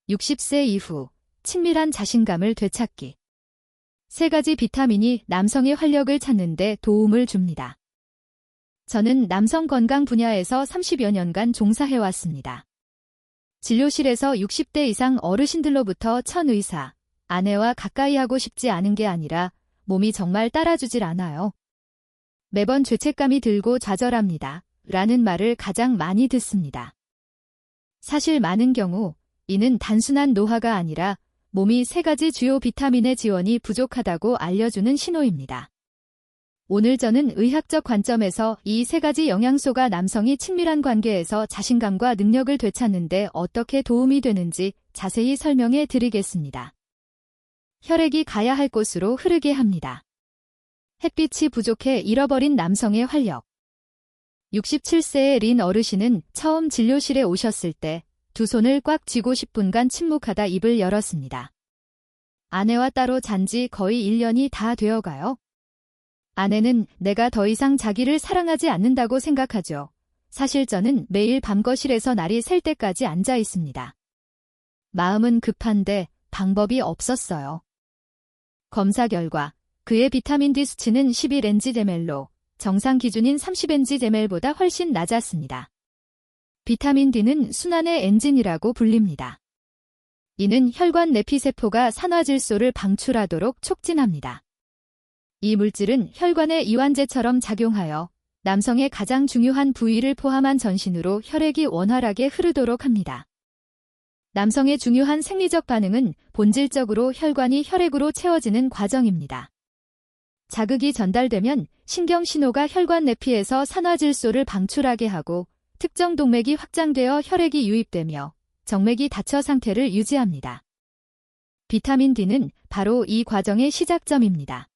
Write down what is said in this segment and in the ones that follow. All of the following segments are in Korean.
60세 이후 친밀한 자신감을 되찾기. 3가지 비타민이 남성의 활력을 찾는 데 도움을 줍니다. 저는 남성 건강 분야에서 30여 년간 종사해왔습니다. 진료실에서 60대 이상 어르신들로부터 천 의사, 아내와 가까이 하고 싶지 않은 게 아니라 몸이 정말 따라주질 않아요. 매번 죄책감이 들고 좌절합니다. 라는 말을 가장 많이 듣습니다. 사실 많은 경우 이는 단순한 노화가 아니라 몸이 3가지 주요 비타민의 지원이 부족하다고 알려주는 신호입니다. 오늘 저는 의학적 관점에서 이 3가지 영양소가 남성이 친밀한 관계에서 자신감과 능력을 되찾는 데 어떻게 도움이 되는지 자세히 설명해 드리겠습니다. 혈액이 가야 할 곳으로 흐르게 합니다. 햇빛이 부족해 잃어버린 남성의 활력. 67세의 린 어르신은 처음 진료실에 오셨을 때 두 손을 꽉 쥐고 10분간 침묵하다 입을 열었습니다. 아내와 따로 잔 지 거의 1년이 다 되어가요. 아내는 내가 더 이상 자기를 사랑하지 않는다고 생각하죠. 사실 저는 매일 밤 거실에서 날이 샐 때까지 앉아 있습니다. 마음은 급한데 방법이 없었어요. 검사 결과 그의 비타민 D 수치는 11NG/ml로 정상 기준인 30NG/ml보다 훨씬 낮았습니다. 비타민 D는 순환의 엔진이라고 불립니다. 이는 혈관 내피세포가 산화질소를 방출하도록 촉진합니다. 이 물질은 혈관의 이완제처럼 작용하여 남성의 가장 중요한 부위를 포함한 전신으로 혈액이 원활하게 흐르도록 합니다. 남성의 중요한 생리적 반응은 본질적으로 혈관이 혈액으로 채워지는 과정입니다. 자극이 전달되면 신경신호가 혈관 내피에서 산화질소를 방출하게 하고 특정 동맥이 확장되어 혈액이 유입되며 정맥이 닫혀 상태를 유지합니다. 비타민 D는 바로 이 과정의 시작점입니다.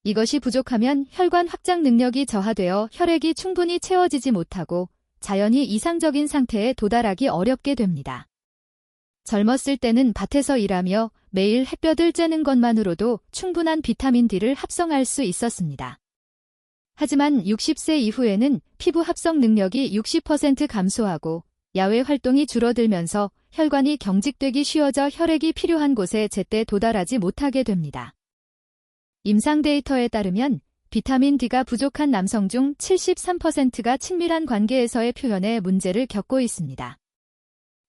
이것이 부족하면 혈관 확장 능력이 저하되어 혈액이 충분히 채워지지 못하고 자연히 이상적인 상태에 도달하기 어렵게 됩니다. 젊었을 때는 밭에서 일하며 매일 햇볕을 쬐는 것만으로도 충분한 비타민 D를 합성할 수 있었습니다. 하지만 60세 이후에는 피부 합성 능력이 60% 감소하고 야외 활동이 줄어들면서 혈관이 경직되기 쉬워져 혈액이 필요한 곳에 제때 도달하지 못하게 됩니다. 임상 데이터에 따르면 비타민 D가 부족한 남성 중 73%가 친밀한 관계에서의 표현에 문제를 겪고 있습니다.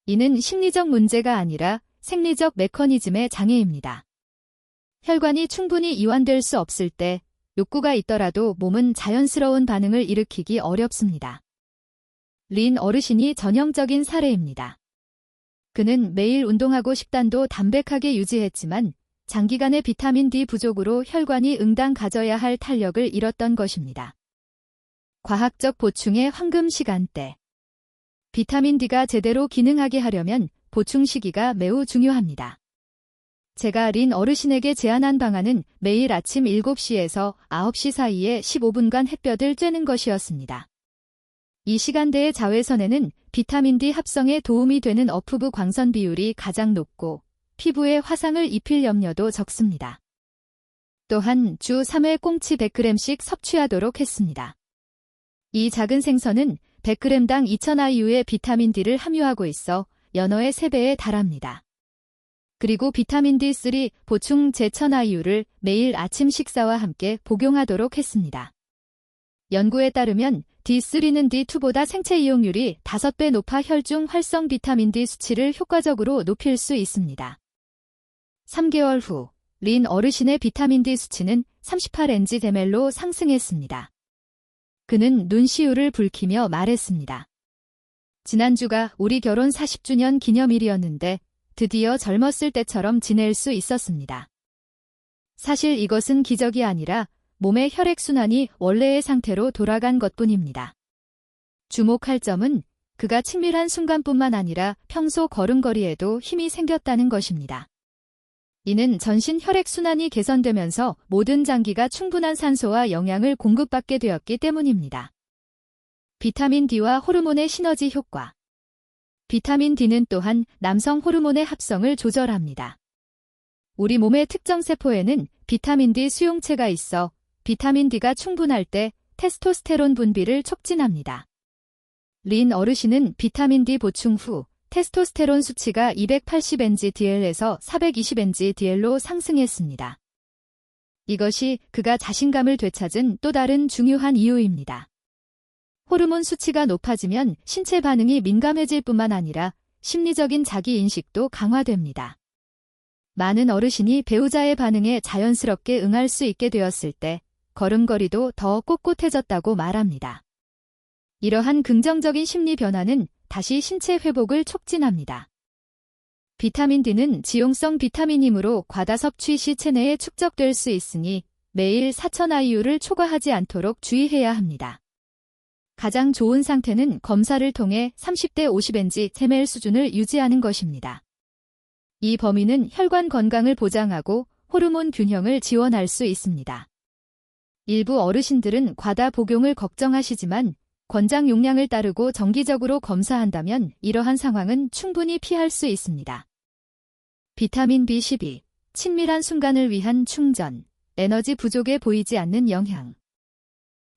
이는 심리적 문제가 아니라 생리적 메커니즘의 장애입니다. 혈관이 충분히 이완될 수 없을 때 욕구가 있더라도 몸은 자연스러운 반응을 일으키기 어렵습니다. 린 어르신이 전형적인 사례입니다. 그는 매일 운동하고 식단도 담백하게 유지했지만 장기간의 비타민 D 부족으로 혈관이 응당 가져야 할 탄력을 잃었던 것입니다. 과학적 보충의 황금 시간대. 비타민 D가 제대로 기능하게 하려면 보충 시기가 매우 중요합니다. 제가 린 어르신에게 제안한 방안은 매일 아침 7시에서 9시 사이에 15분간 햇볕을 쬐는 것이었습니다. 이 시간대의 자외선에는 비타민 D 합성에 도움이 되는 어프브 광선 비율이 가장 높고 피부에 화상을 입힐 염려도 적습니다. 또한 주 3회 꽁치 100g씩 섭취하도록 했습니다. 이 작은 생선은 100g당 2000IU의 비타민 D를 함유하고 있어 연어의 3배에 달합니다. 그리고 비타민 D3 보충 제1000IU를 매일 아침 식사와 함께 복용하도록 했습니다. 연구에 따르면 D3는 D2보다 생체 이용률이 5배 높아 혈중 활성 비타민 D 수치를 효과적으로 높일 수 있습니다. 3개월 후 린 어르신의 비타민 D 수치는 38NG/ml로 상승했습니다. 그는 눈시울을 붉히며 말했습니다. 지난주가 우리 결혼 40주년 기념일이었는데 드디어 젊었을 때처럼 지낼 수 있었습니다. 사실 이것은 기적이 아니라 몸의 혈액순환이 원래의 상태로 돌아간 것뿐입니다. 주목할 점은 그가 친밀한 순간뿐만 아니라 평소 걸음걸이에도 힘이 생겼다는 것입니다. 이는 전신 혈액순환이 개선되면서 모든 장기가 충분한 산소와 영양을 공급받게 되었기 때문입니다. 비타민 D와 호르몬의 시너지 효과. 비타민 D는 또한 남성 호르몬의 합성을 조절합니다. 우리 몸의 특정 세포에는 비타민 D 수용체가 있어 비타민 D가 충분할 때 테스토스테론 분비를 촉진합니다. 린 어르신은 비타민 D 보충 후 테스토스테론 수치가 280mg/dl에서 420mg/dl로 상승했습니다. 이것이 그가 자신감을 되찾은 또 다른 중요한 이유입니다. 호르몬 수치가 높아지면 신체 반응이 민감해질 뿐만 아니라 심리적인 자기인식도 강화됩니다. 많은 어르신이 배우자의 반응에 자연스럽게 응할 수 있게 되었을 때 걸음걸이도 더 꼿꼿해졌다고 말합니다. 이러한 긍정적인 심리 변화는 다시 신체 회복을 촉진합니다. 비타민 D는 지용성 비타민이므로 과다 섭취 시 체내에 축적될 수 있으니 매일 4000IU를 초과하지 않도록 주의해야 합니다. 가장 좋은 상태는 검사를 통해 30대 50mg/ml 수준을 유지하는 것입니다. 이 범위는 혈관 건강을 보장하고 호르몬 균형을 지원할 수 있습니다. 일부 어르신들은 과다 복용을 걱정하시지만 권장 용량을 따르고 정기적으로 검사한다면 이러한 상황은 충분히 피할 수 있습니다. 비타민 B12, 친밀한 순간을 위한 충전, 에너지 부족에 보이지 않는 영향.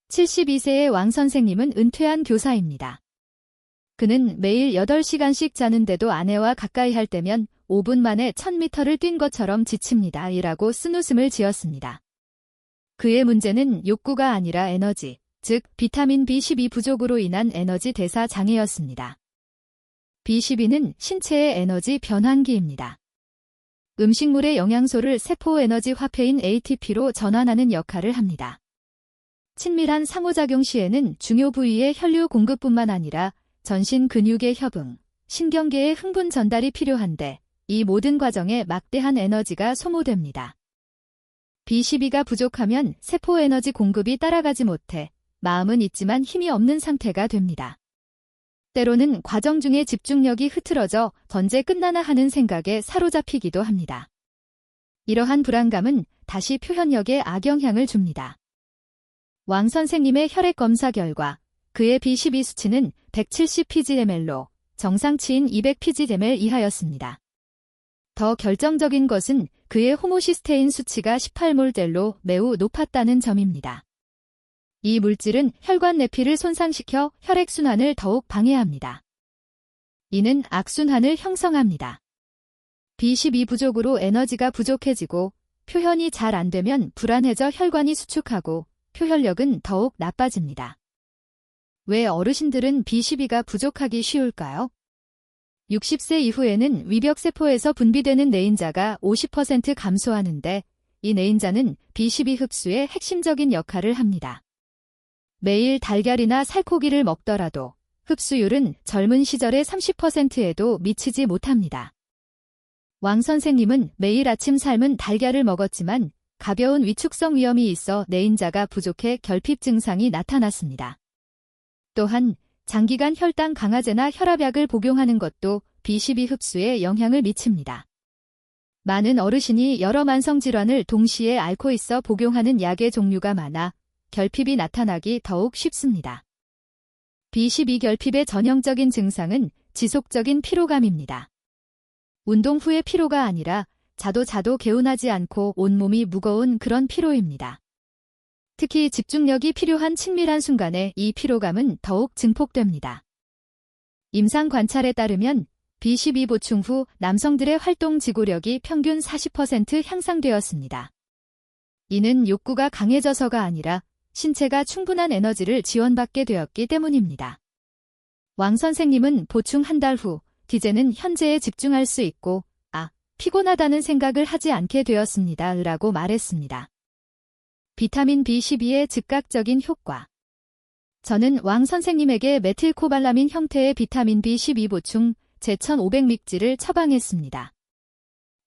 72세의 왕 선생님은 은퇴한 교사입니다. 그는 매일 8시간씩 자는데도 아내와 가까이 할 때면 5분 만에 1000m를 뛴 것처럼 지칩니다. 이라고 쓴웃음을 지었습니다. 그의 문제는 욕구가 아니라 에너지, 즉 비타민 B12 부족으로 인한 에너지 대사 장애였습니다. B12는 신체의 에너지 변환기입니다. 음식물의 영양소를 세포 에너지 화폐인 ATP로 전환하는 역할을 합니다. 친밀한 상호작용 시에는 중요 부위의 혈류 공급뿐만 아니라 전신 근육의 협응, 신경계의 흥분 전달이 필요한데 이 모든 과정에 막대한 에너지가 소모됩니다. B12가 부족하면 세포 에너지 공급이 따라가지 못해 마음은 있지만 힘이 없는 상태가 됩니다. 때로는 과정 중에 집중력이 흐트러져 언제 끝나나 하는 생각에 사로잡히기도 합니다. 이러한 불안감은 다시 표현력에 악영향을 줍니다. 왕 선생님의 혈액 검사 결과 그의 B12 수치는 170pg/ml로 정상치인 200pg/ml 이하였습니다. 더 결정적인 것은 그의 호모시스테인 수치가 18몰/델로 매우 높았다는 점입니다. 이 물질은 혈관 내피를 손상시켜 혈액순환을 더욱 방해합니다. 이는 악순환을 형성합니다. B12 부족으로 에너지가 부족해지고 표현이 잘 안 되면 불안해져 혈관이 수축하고 표현력은 더욱 나빠집니다. 왜 어르신들은 B12가 부족하기 쉬울까요? 60세 이후에는 위벽세포에서 분비되는 내인자가 50% 감소하는데 이 내인자는 B12 흡수의 핵심적인 역할을 합니다. 매일 달걀이나 살코기를 먹더라도 흡수율은 젊은 시절의 30%에도 미치지 못합니다. 왕 선생님은 매일 아침 삶은 달걀을 먹었지만 가벼운 위축성 위염이 있어 내인자가 부족해 결핍 증상이 나타났습니다. 또한 장기간 혈당 강화제나 혈압약을 복용하는 것도 B12 흡수에 영향을 미칩니다. 많은 어르신이 여러 만성질환을 동시에 앓고 있어 복용하는 약의 종류가 많아 결핍이 나타나기 더욱 쉽습니다. B12 결핍의 전형적인 증상은 지속적인 피로감입니다. 운동 후의 피로가 아니라 자도 개운하지 않고 온몸이 무거운 그런 피로입니다. 특히 집중력이 필요한 친밀한 순간에 이 피로감은 더욱 증폭됩니다. 임상 관찰에 따르면 B12 보충 후 남성들의 활동 지구력이 평균 40% 향상되었습니다. 이는 욕구가 강해져서가 아니라 신체가 충분한 에너지를 지원받게 되었기 때문입니다. 왕 선생님은 보충 한 달 후 이제는 현재에 집중할 수 있고 피곤하다는 생각을 하지 않게 되었습니다. 라고 말했습니다. 비타민 B12의 즉각적인 효과. 저는 왕 선생님에게 메틸코발라민 형태의 비타민 B12 보충 제1500mg를 처방했습니다.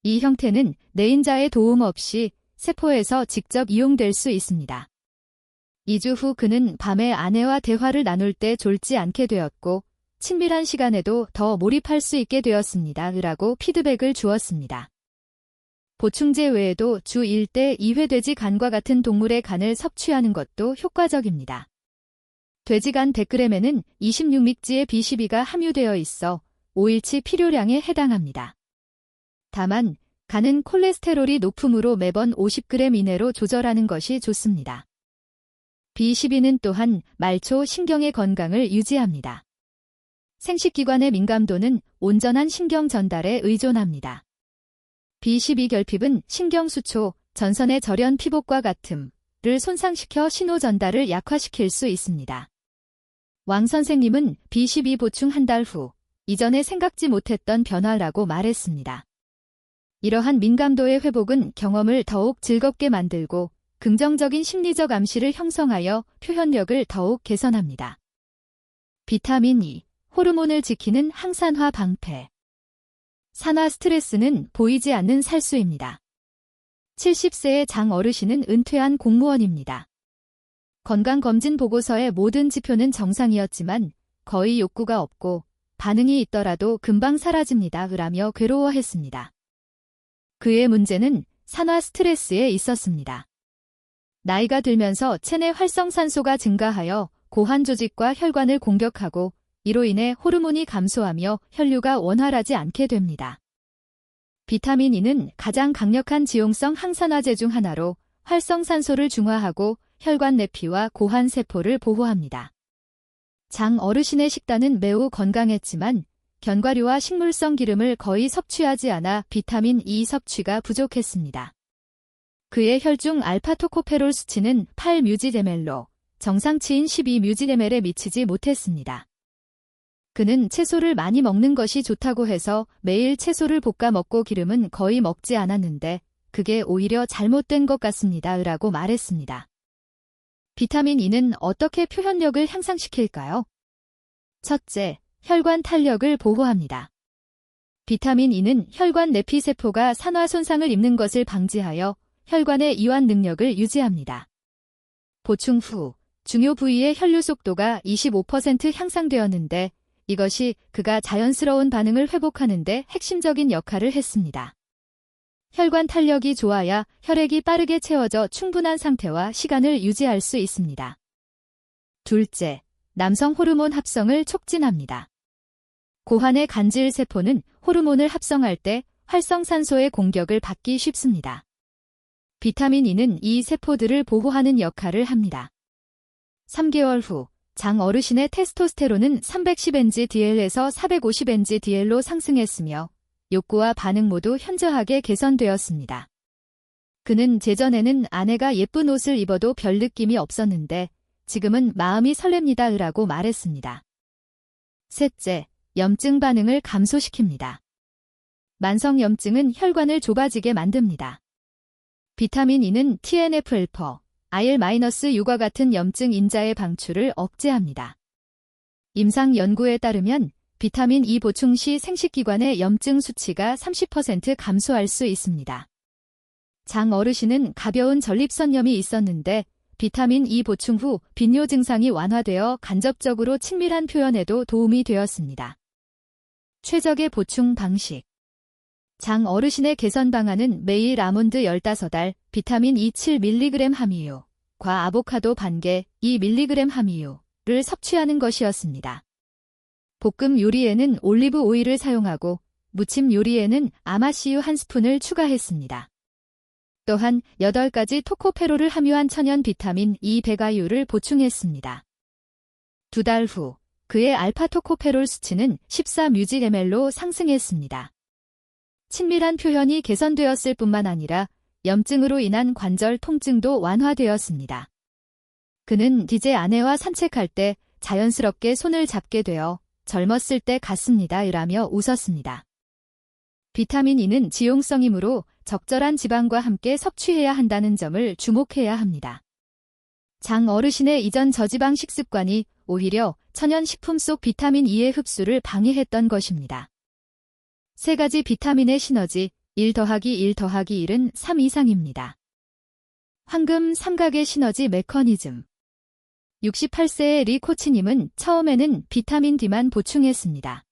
이 형태는 내인자의 도움 없이 세포에서 직접 이용될 수 있습니다. 2주 후 그는 밤에 아내와 대화를 나눌 때 졸지 않게 되었고 친밀한 시간에도 더 몰입할 수 있게 되었습니다. 라고 피드백을 주었습니다. 보충제 외에도 주 1대 2회 돼지 간과 같은 동물의 간을 섭취하는 것도 효과적입니다. 돼지 간 100g에는 26mg의 B12가 함유되어 있어 5일치 필요량에 해당합니다. 다만 간은 콜레스테롤이 높으므로 매번 50g 이내로 조절하는 것이 좋습니다. B12는 또한 말초 신경의 건강을 유지합니다. 생식기관의 민감도는 온전한 신경 전달에 의존합니다. B12 결핍은 신경수초, 전선의 절연 피복과 같음을 손상시켜 신호 전달을 약화시킬 수 있습니다. 왕 선생님은 B12 보충 한 달 후 이전에 생각지 못했던 변화라고 말했습니다. 이러한 민감도의 회복은 경험을 더욱 즐겁게 만들고 긍정적인 심리적 암시를 형성하여 표현력을 더욱 개선합니다. 비타민 E, 호르몬을 지키는 항산화 방패. 산화 스트레스는 보이지 않는 살수입니다. 70세의 장 어르신은 은퇴한 공무원입니다. 건강검진 보고서의 모든 지표는 정상이었지만 거의 욕구가 없고 반응이 있더라도 금방 사라집니다. 라며 괴로워했습니다. 그의 문제는 산화 스트레스에 있었습니다. 나이가 들면서 체내 활성산소가 증가하여 고환 조직과 혈관을 공격하고 이로 인해 호르몬이 감소하며 혈류가 원활하지 않게 됩니다. 비타민 E는 가장 강력한 지용성 항산화제 중 하나로 활성산소를 중화하고 혈관 내피와 고환 세포를 보호합니다. 장 어르신의 식단은 매우 건강했지만 견과류와 식물성 기름을 거의 섭취하지 않아 비타민 E 섭취가 부족했습니다. 그의 혈중 알파토코페롤 수치는 8뮤지데멜로 정상치인 12뮤지데멜에 미치지 못했습니다. 그는 채소를 많이 먹는 것이 좋다고 해서 매일 채소를 볶아 먹고 기름은 거의 먹지 않았는데 그게 오히려 잘못된 것 같습니다. 라고 말했습니다. 비타민 E는 어떻게 표현력을 향상시킬까요? 첫째, 혈관 탄력을 보호합니다. 비타민 E는 혈관 내피세포가 산화 손상을 입는 것을 방지하여 혈관의 이완 능력을 유지합니다. 보충 후 중요 부위의 혈류 속도가 25% 향상되었는데 이것이 그가 자연스러운 반응을 회복하는 데 핵심적인 역할을 했습니다. 혈관 탄력이 좋아야 혈액이 빠르게 채워져 충분한 상태와 시간을 유지할 수 있습니다. 둘째, 남성 호르몬 합성을 촉진합니다. 고환의 간질 세포는 호르몬을 합성할 때 활성산소의 공격을 받기 쉽습니다. 비타민 E는 이 세포들을 보호하는 역할을 합니다. 3개월 후 장 어르신의 테스토스테론은 310NG/DL에서 450NG/DL로 상승했으며 욕구와 반응 모두 현저하게 개선되었습니다. 그는 제전에는 아내가 예쁜 옷을 입어도 별 느낌이 없었는데 지금은 마음이 설렙니다. 라고 말했습니다. 셋째, 염증 반응을 감소시킵니다. 만성염증은 혈관을 좁아지게 만듭니다. 비타민 E는 TNF-알파, IL-6과 같은 염증 인자의 방출을 억제합니다. 임상 연구에 따르면 비타민 E 보충 시 생식기관의 염증 수치가 30% 감소할 수 있습니다. 장 어르신은 가벼운 전립선염이 있었는데 비타민 E 보충 후 빈뇨 증상이 완화되어 간접적으로 친밀한 표현에도 도움이 되었습니다. 최적의 보충 방식. 장 어르신의 개선 방안은 매일 아몬드 15알, 비타민 E 7mg 함유과 아보카도 반개 2mg 함유를 섭취하는 것이었습니다. 볶음 요리에는 올리브 오일을 사용하고 무침 요리에는 아마씨유 1스푼을 추가했습니다. 또한 8가지 토코페롤을 함유한 천연 비타민 E 백아유를 보충했습니다. 2달 후 그의 알파토코페롤 수치는 14뮤지ML로 상승했습니다. 친밀한 표현이 개선되었을 뿐만 아니라 염증으로 인한 관절 통증도 완화되었습니다. 그는 이제 아내와 산책할 때 자연스럽게 손을 잡게 되어 젊었을 때 같습니다. 라며 웃었습니다. 비타민 E는 지용성이므로 적절한 지방과 함께 섭취해야 한다는 점을 주목해야 합니다. 장 어르신의 이전 저지방 식습관이 오히려 천연식품 속 비타민 E의 흡수를 방해했던 것입니다. 3가지 비타민의 시너지 1+1+1은 3 이상입니다. 황금 삼각의 시너지 메커니즘. 68세의 리 코치님은 처음에는 비타민 D만 보충했습니다.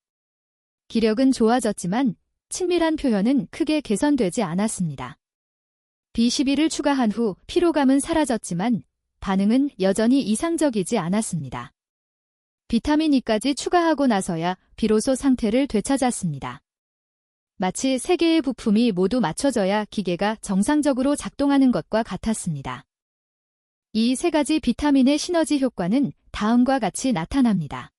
기력은 좋아졌지만 친밀한 표현은 크게 개선되지 않았습니다. B12를 추가한 후 피로감은 사라졌지만 반응은 여전히 이상적이지 않았습니다. 비타민 E까지 추가하고 나서야 비로소 상태를 되찾았습니다. 마치 3개의 부품이 모두 맞춰져야 기계가 정상적으로 작동하는 것과 같았습니다. 이 3가지 비타민의 시너지 효과는 다음과 같이 나타납니다.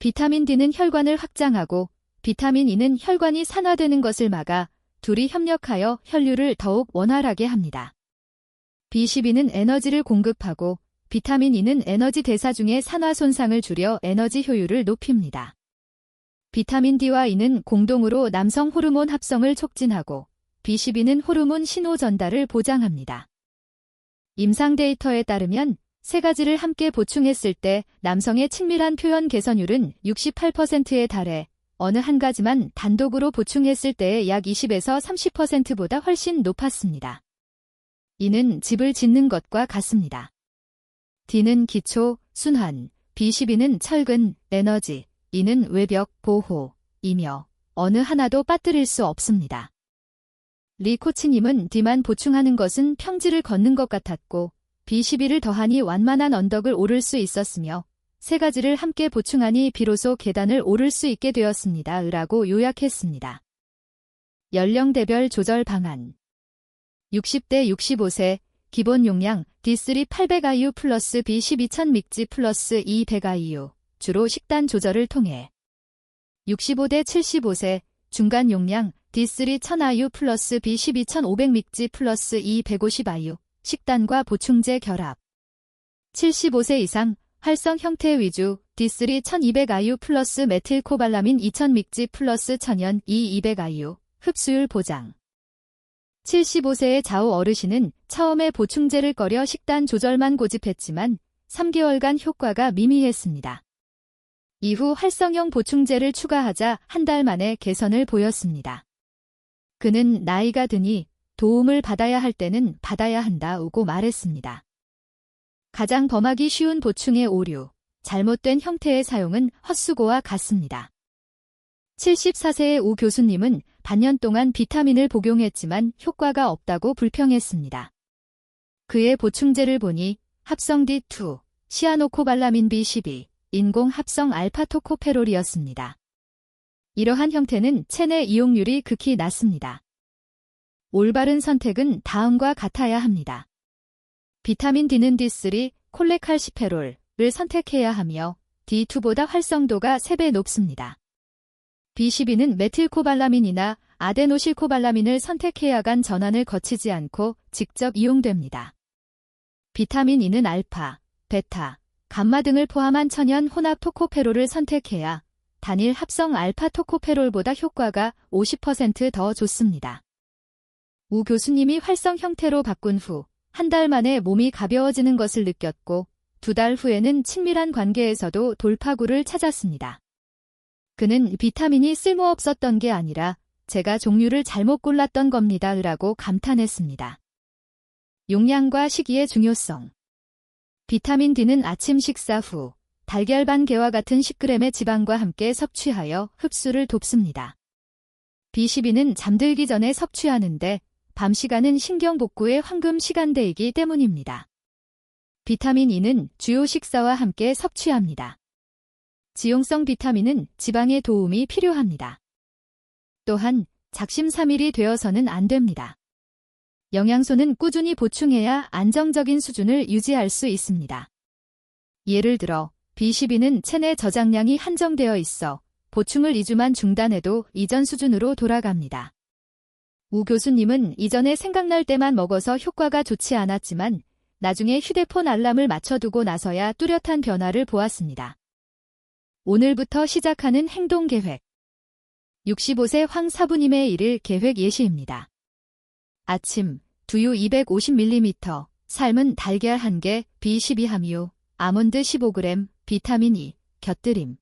비타민 D는 혈관을 확장하고 비타민 E는 혈관이 산화되는 것을 막아 둘이 협력하여 혈류를 더욱 원활하게 합니다. B12는 에너지를 공급하고 비타민 E는 에너지 대사 중의 산화 손상을 줄여 에너지 효율을 높입니다. 비타민 D와 E는 공동으로 남성 호르몬 합성을 촉진하고 B12는 호르몬 신호 전달을 보장합니다. 임상 데이터에 따르면 세 가지를 함께 보충했을 때 남성의 친밀한 표현 개선율은 68%에 달해 어느 한 가지만 단독으로 보충했을 때의 약 20에서 30%보다 훨씬 높았습니다. 이는 집을 짓는 것과 같습니다. D는 기초, 순환, B12는 철근, 에너지, E는 외벽, 보호, 이며 어느 하나도 빠뜨릴 수 없습니다. 리 코치님은 D만 보충하는 것은 평지를 걷는 것 같았고 B12를 더하니 완만한 언덕을 오를 수 있었으며 세 가지를 함께 보충하니 비로소 계단을 오를 수 있게 되었습니다. 라고 요약했습니다. 연령대별 조절 방안 60대 65세 기본 용량 D3 800IU 플러스 B12 1000mg 플러스 E 100IU 주로 식단 조절을 통해 65대 75세 중간 용량 D3 1000IU 플러스 B12 1500mg 플러스 E 150IU 식단과 보충제 결합 75세 이상 활성 형태 위주 D3 1200IU 플러스 메틸코발라민 2000mg 플러스 천연 E 200IU 흡수율 보장 75세의 좌우 어르신은 처음에 보충제를 꺼려 식단 조절만 고집했지만 3개월간 효과가 미미했습니다. 이후 활성형 보충제를 추가하자 한 달 만에 개선을 보였습니다. 그는 나이가 드니 도움을 받아야 할 때는 받아야 한다고 말했습니다. 가장 범하기 쉬운 보충의 오류, 잘못된 형태의 사용은 헛수고와 같습니다. 74세의 우 교수님은 반년 동안 비타민을 복용했지만 효과가 없다고 불평했습니다. 그의 보충제를 보니 합성 D2, 시아노코발라민 B12, 인공 합성 알파토코페롤이었습니다. 이러한 형태는 체내 이용률이 극히 낮습니다. 올바른 선택은 다음과 같아야 합니다. 비타민 D는 D3, 콜레칼시페롤을 선택해야 하며 D2보다 활성도가 3배 높습니다. B12는 메틸코발라민이나 아데노실코발라민을 선택해야 간 전환을 거치지 않고 직접 이용됩니다. 비타민 E는 알파, 베타, 감마 등을 포함한 천연 혼합 토코페롤을 선택해야 단일 합성 알파 토코페롤보다 효과가 50% 더 좋습니다. 우 교수님이 활성 형태로 바꾼 후 한 달 만에 몸이 가벼워지는 것을 느꼈고 2달 후에는 친밀한 관계에서도 돌파구를 찾았습니다. 그는 비타민이 쓸모없었던 게 아니라 제가 종류를 잘못 골랐던 겁니다. 라고 감탄했습니다. 용량과 시기의 중요성 비타민 D는 아침 식사 후 달걀 반 개와 같은 10g의 지방과 함께 섭취하여 흡수를 돕습니다. B12는 잠들기 전에 섭취하는데 밤 시간은 신경 복구의 황금 시간대이기 때문입니다. 비타민 E는 주요 식사와 함께 섭취합니다. 지용성 비타민은 지방의 도움이 필요합니다. 또한 작심삼일이 되어서는 안 됩니다. 영양소는 꾸준히 보충해야 안정적인 수준을 유지할 수 있습니다. 예를 들어 B12는 체내 저장량이 한정되어 있어 보충을 2주만 중단해도 이전 수준으로 돌아갑니다. 우 교수님은 이전에 생각날 때만 먹어서 효과가 좋지 않았지만 나중에 휴대폰 알람을 맞춰두고 나서야 뚜렷한 변화를 보았습니다. 오늘부터 시작하는 행동계획 65세 황 사부님의 일일 계획 예시입니다. 아침 두유 250ml, 삶은 달걀 1개, B12 함유, 아몬드 15g, 비타민 E, 곁들임.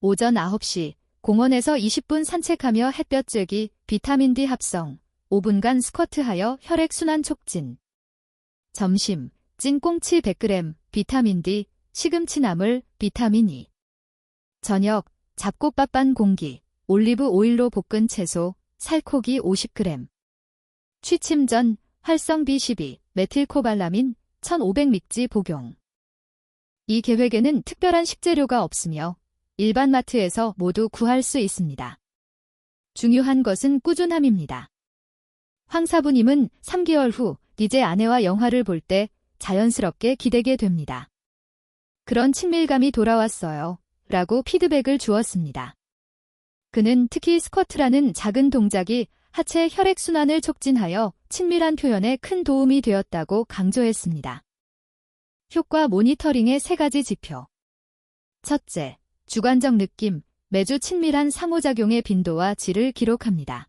오전 9시 공원에서 20분 산책하며 햇볕 쬐기, 비타민 D 합성, 5분간 스쿼트하여 혈액순환 촉진. 점심 찐꽁치 100g, 비타민 D, 시금치 나물, 비타민 E. 저녁 잡곡밥 반 공기, 올리브 오일로 볶은 채소, 살코기 50g. 취침 전 활성 B12, 메틸코발라민 1500mg 복용. 이 계획에는 특별한 식재료가 없으며 일반 마트에서 모두 구할 수 있습니다. 중요한 것은 꾸준함입니다. 황 사부님은 3개월 후 이제 아내와 영화를 볼 때 자연스럽게 기대게 됩니다. 그런 친밀감이 돌아왔어요. 라고 피드백을 주었습니다. 그는 특히 스쿼트라는 작은 동작이 하체 혈액순환을 촉진하여 친밀한 표현에 큰 도움이 되었다고 강조했습니다. 효과 모니터링의 3가지 지표. 첫째, 주관적 느낌, 매주 친밀한 상호작용의 빈도와 질을 기록합니다.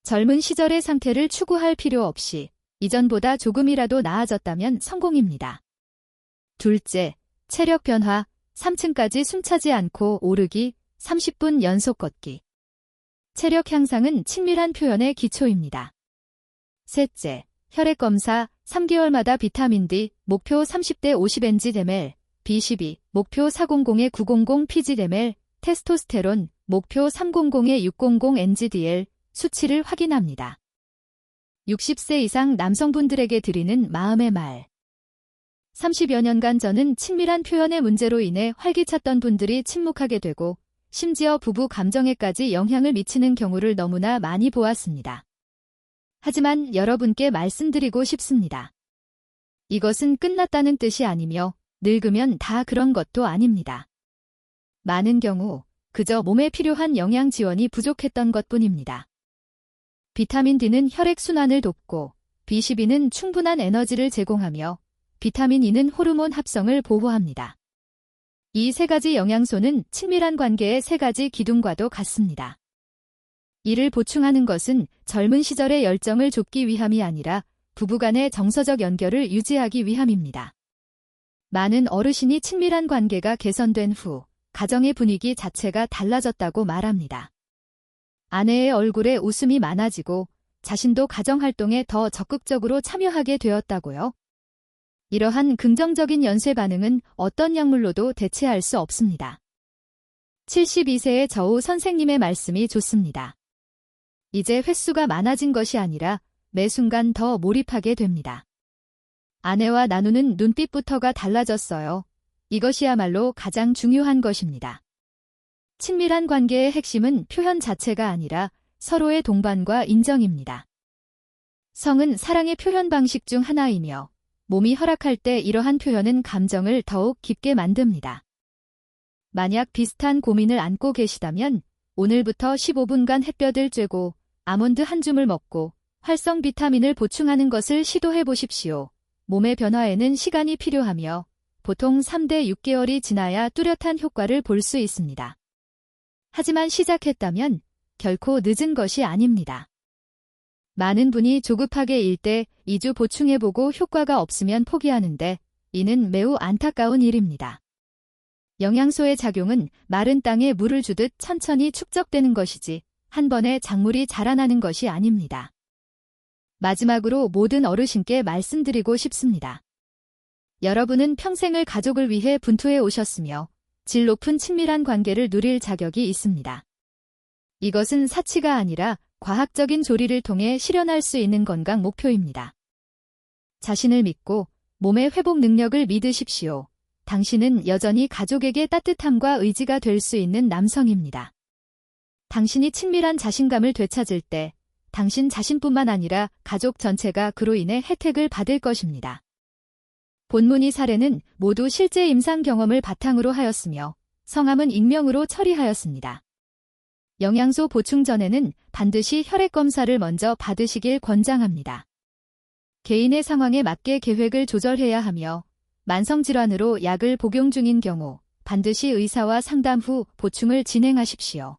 젊은 시절의 상태를 추구할 필요 없이 이전보다 조금이라도 나아졌다면 성공입니다. 둘째, 체력 변화, 3층까지 숨차지 않고 오르기, 30분 연속 걷기. 체력 향상은 친밀한 표현의 기초입니다. 셋째, 혈액 검사, 3개월마다 비타민 D, 목표 30대 50mg/ml, B12, 목표 400에 900 pg/ml, 테스토스테론, 목표 300에 600 mg/dl, 수치를 확인합니다. 60세 이상 남성분들에게 드리는 마음의 말. 30여 년간 저는 친밀한 표현의 문제로 인해 활기찼던 분들이 침묵하게 되고 심지어 부부 감정에까지 영향을 미치는 경우를 너무나 많이 보았습니다. 하지만 여러분께 말씀드리고 싶습니다. 이것은 끝났다는 뜻이 아니며 늙으면 다 그런 것도 아닙니다. 많은 경우 그저 몸에 필요한 영양 지원이 부족했던 것뿐입니다. 비타민 D는 혈액순환을 돕고 B12는 충분한 에너지를 제공하며 비타민 E는 호르몬 합성을 보호합니다. 이 3가지 영양소는 친밀한 관계의 3가지 기둥과도 같습니다. 이를 보충하는 것은 젊은 시절의 열정을 돋기 위함이 아니라 부부간의 정서적 연결을 유지하기 위함입니다. 많은 어르신이 친밀한 관계가 개선된 후 가정의 분위기 자체가 달라졌다고 말합니다. 아내의 얼굴에 웃음이 많아지고 자신도 가정활동에 더 적극적으로 참여하게 되었다고요. 이러한 긍정적인 연쇄 반응은 어떤 약물로도 대체할 수 없습니다. 72세의 저우 선생님의 말씀이 좋습니다. 이제 횟수가 많아진 것이 아니라 매 순간 더 몰입하게 됩니다. 아내와 나누는 눈빛부터가 달라졌어요. 이것이야말로 가장 중요한 것입니다. 친밀한 관계의 핵심은 표현 자체가 아니라 서로의 동반과 인정입니다. 성은 사랑의 표현 방식 중 하나이며 몸이 허락할 때 이러한 표현은 감정을 더욱 깊게 만듭니다. 만약 비슷한 고민을 안고 계시다면 오늘부터 15분간 햇볕을 쬐고 아몬드 한 줌을 먹고 활성 비타민을 보충하는 것을 시도해 보십시오. 몸의 변화에는 시간이 필요하며 보통 3대 6개월이 지나야 뚜렷한 효과를 볼 수 있습니다. 하지만 시작했다면 결코 늦은 것이 아닙니다. 많은 분이 조급하게 일 때 2주 보충해보고 효과가 없으면 포기하는데 이는 매우 안타까운 일입니다. 영양소의 작용은 마른 땅에 물을 주듯 천천히 축적되는 것이지 한 번에 작물이 자라나는 것이 아닙니다. 마지막으로 모든 어르신께 말씀드리고 싶습니다. 여러분은 평생을 가족을 위해 분투해 오셨으며 질 높은 친밀한 관계를 누릴 자격이 있습니다. 이것은 사치가 아니라 과학적인 조리를 통해 실현할 수 있는 건강 목표입니다. 자신을 믿고 몸의 회복 능력을 믿으십시오. 당신은 여전히 가족에게 따뜻함과 의지가 될 수 있는 남성입니다. 당신이 친밀한 자신감을 되찾을 때 당신 자신뿐만 아니라 가족 전체가 그로 인해 혜택을 받을 것입니다. 본문의 사례는 모두 실제 임상 경험을 바탕으로 하였으며 성함은 익명으로 처리하였습니다. 영양소 보충 전에는 반드시 혈액 검사를 먼저 받으시길 권장합니다. 개인의 상황에 맞게 계획을 조절해야 하며 만성질환으로 약을 복용 중인 경우 반드시 의사와 상담 후 보충을 진행하십시오.